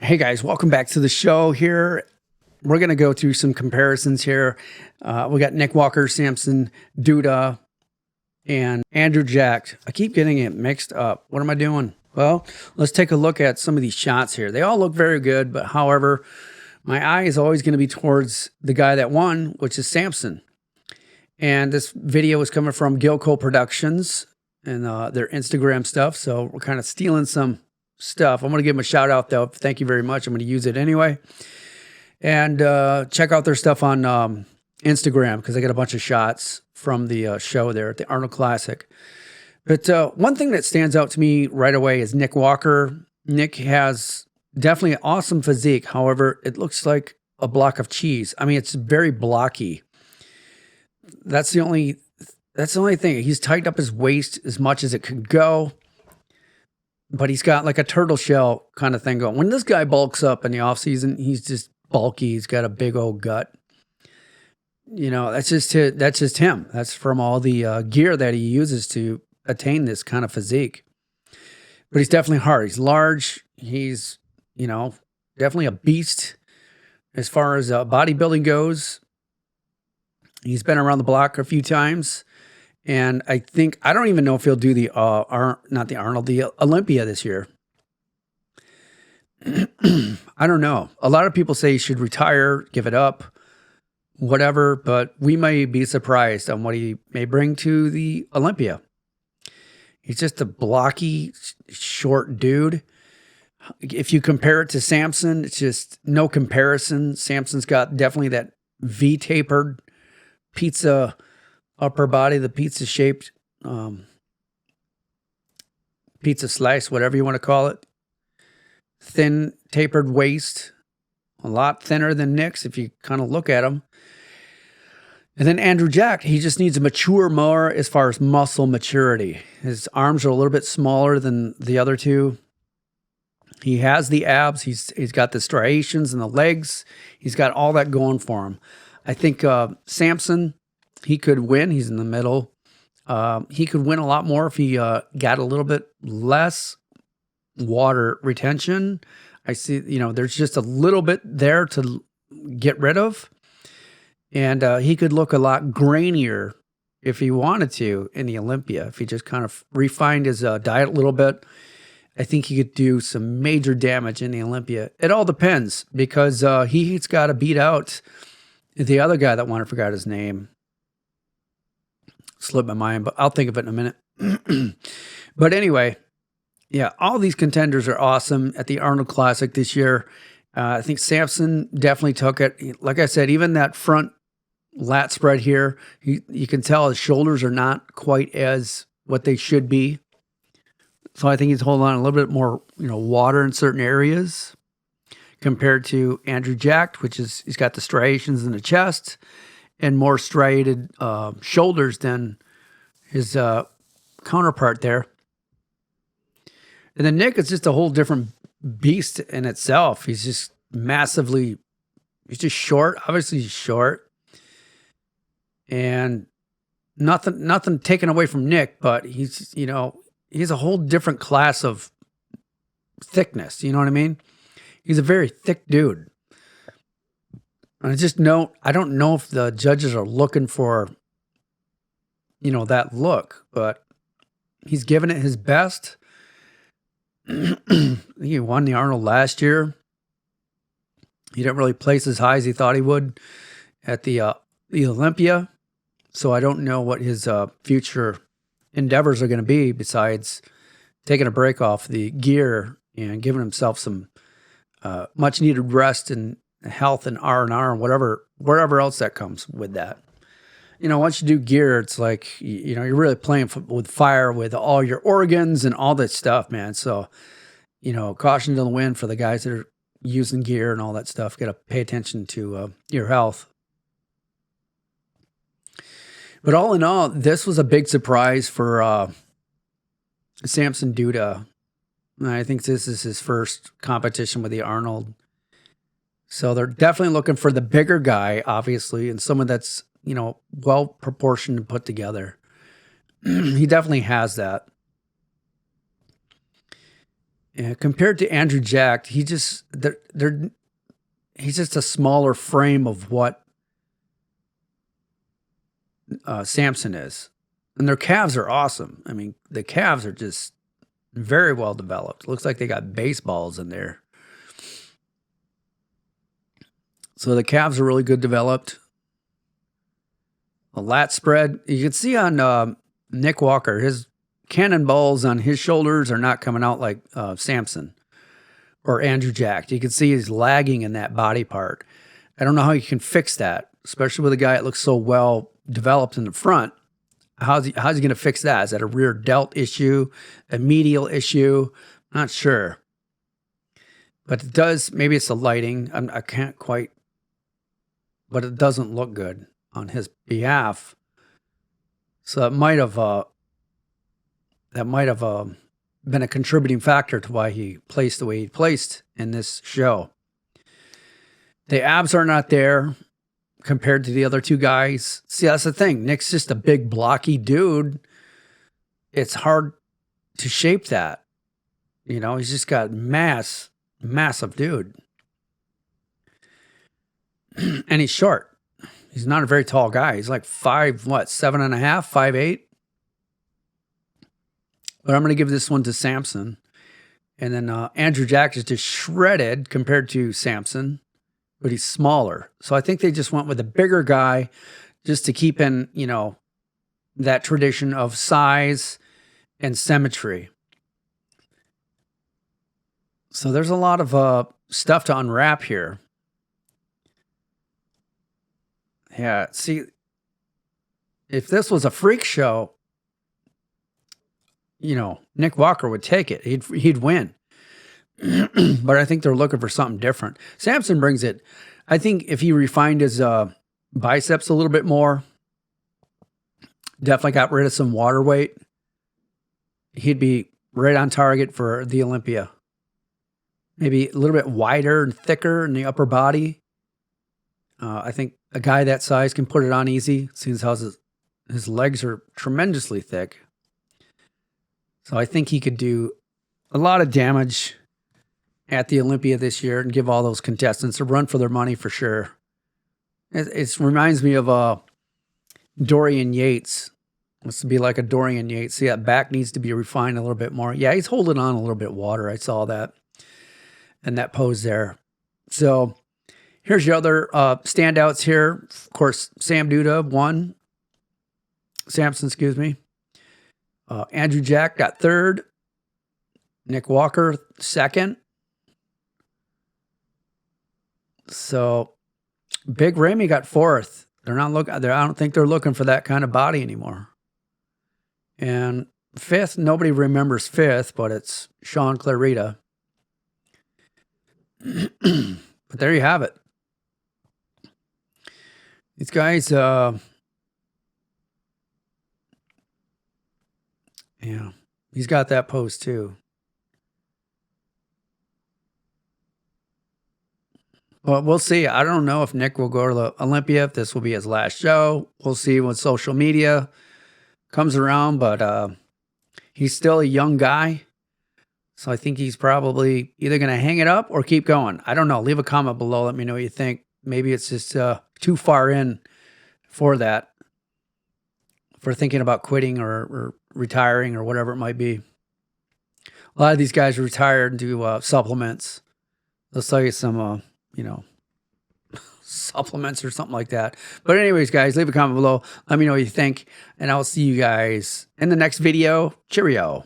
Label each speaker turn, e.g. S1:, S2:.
S1: Hey guys, welcome back to the show here. We're going to go through some comparisons here. We got Nick Walker, Samson Dauda, and Andrew Jack. I keep getting it mixed up. What am I doing? Well, let's take a look at some of these shots here. They all look very good, but however, my eye is always going to be towards the guy that won, which is Samson. And this video is coming from Gilco Productions and their Instagram stuff. So we're kind of stealing some stuff. I'm going to give them a shout out though. Thank you very much. I'm going to use it anyway. And check out their stuff on Instagram because I got a bunch of shots from the show there at the Arnold Classic. But one thing that stands out to me right away is Nick Walker. Nick has definitely an awesome physique. However, it looks like a block of cheese. I mean, it's very blocky. That's the only thing. He's tightened up his waist as much as it could go. But he's got like a turtle shell kind of thing going. When this guy bulks up in the off season, he's just bulky. He's got a big old gut. You know, that's just him. That's from all the gear that he uses to attain this kind of physique. But he's definitely hard. He's large. He's, you know, definitely a beast as far as bodybuilding goes. He's been around the block a few times. And I don't even know if he'll do the, not the Arnold, the Olympia this year. I don't know. A lot of people say he should retire, give it up, whatever, but we may be surprised on what he may bring to the Olympia. He's just a blocky, short dude. If you compare it to Samson, it's just no comparison. Samson's got definitely that V-tapered pizza upper body, the pizza shaped pizza slice, whatever you want to call it. Thin tapered waist, a lot thinner than Nick's if you kind of look at him. And then Andrew Jack, he just needs to mature more as far as muscle maturity. His arms are a little bit smaller than the other two. He has the abs. He's got the striations in the legs. He's got all that going for him. I think Samson, he could win. He's in the middle. He could win a lot more if he got a little bit less water retention. I see, you know, there's just a little bit there to get rid of. And he could look a lot grainier if he wanted to in the Olympia. If he just kind of refined his diet a little bit, I think he could do some major damage in the Olympia. It all depends because he's got to beat out the other guy that won. I forgot his name. Slipped my mind, but I'll think of it in a minute. But anyway, yeah, all these contenders are awesome at the Arnold Classic this year. I think Samson definitely took it. Like I said, even that front lat spread here, you can tell his shoulders are not quite as what they should be. So I think he's holding on a little bit more, you know, water in certain areas compared to Andrew Jack, which is he's got the striations in the chest and more striated shoulders than his counterpart there. And then Nick is just a whole different beast in itself. He's just massively, he's just short. Obviously he's short. And nothing taken away from Nick, but he's, you know, he's a whole different class of thickness. You know what I mean? He's a very thick dude. And I don't know if the judges are looking for, you know, that look, but he's given it his best. He won the Arnold last year. He didn't really place as high as he thought he would at the Olympia. So I don't know what his future endeavors are going to be besides taking a break off the gear and giving himself some much needed rest and health and R&R and whatever else that comes with that. You know, once you do gear, it's like, you know, you're really playing with fire with all your organs and all that stuff, man. So, you know, caution to the wind for the guys that are using gear and all that stuff. Got to pay attention to your health. But all in all, this was a big surprise for Samson Dauda. I think this is his first competition with the Arnold. So they're definitely looking for the bigger guy, obviously, and someone that's, you know, well proportioned and put together. He definitely has that. Yeah, compared to Andrew Jack, he's just a smaller frame of what Samson is. And their calves are awesome. I mean, the calves are just very well developed. Looks like they got baseballs in there. So the calves are really good developed. The lat spread, you can see on Nick Walker, his cannonballs on his shoulders are not coming out like Samson or Andrew Jack. You can see he's lagging in that body part. I don't know how you can fix that, especially with a guy that looks so well developed in the front. How's he going to fix that? Is that a rear delt issue, a medial issue? Not sure. But it does, maybe it's the lighting. I can't quite, but it doesn't look good on his behalf. So that might have been a contributing factor to why he placed the way he placed in this show. The abs are not there compared to the other two guys. See, that's the thing. Nick's just a big blocky dude. It's hard to shape that. You know, he's just got massive dude. And he's short. He's not a very tall guy. He's like 7.5, 5'8". But I'm going to give this one to Samson. And then Andrew Jack is just shredded compared to Samson, but he's smaller. So I think they just went with a bigger guy just to keep in, you know, that tradition of size and symmetry. So there's a lot of stuff to unwrap here. Yeah, see, if this was a freak show, you know, Nick Walker would take it. He'd win. But I think they're looking for something different. Samson brings it. I think if he refined his biceps a little bit more, definitely got rid of some water weight, he'd be right on target for the Olympia. Maybe a little bit wider and thicker in the upper body. I think a guy that size can put it on easy, since his legs are tremendously thick. So I think he could do a lot of damage at the Olympia this year and give all those contestants a run for their money for sure. It reminds me of Dorian Yates. Wants to be like a Dorian Yates. See, that back needs to be refined a little bit more. Yeah, he's holding on a little bit water. I saw that. And that pose there. So here's your other standouts here. Of course, Samson, excuse me. Andrew Jack got third. Nick Walker, second. So Big Ramy got fourth. They're not looking. I don't think they're looking for that kind of body anymore. And fifth, nobody remembers fifth, but it's Sean Clarita. But there you have it. These guys, yeah, he's got that pose too. Well, we'll see. I don't know if Nick will go to the Olympia, if this will be his last show. We'll see when social media comes around, but he's still a young guy. So I think he's probably either going to hang it up or keep going. I don't know. Leave a comment below. Let me know what you think. Maybe it's just too far in for that, for thinking about quitting or retiring or whatever it might be. A lot of these guys retire and do supplements. They'll sell you some, supplements or something like that. But anyways, guys, leave a comment below. Let me know what you think, and I'll see you guys in the next video. Cheerio.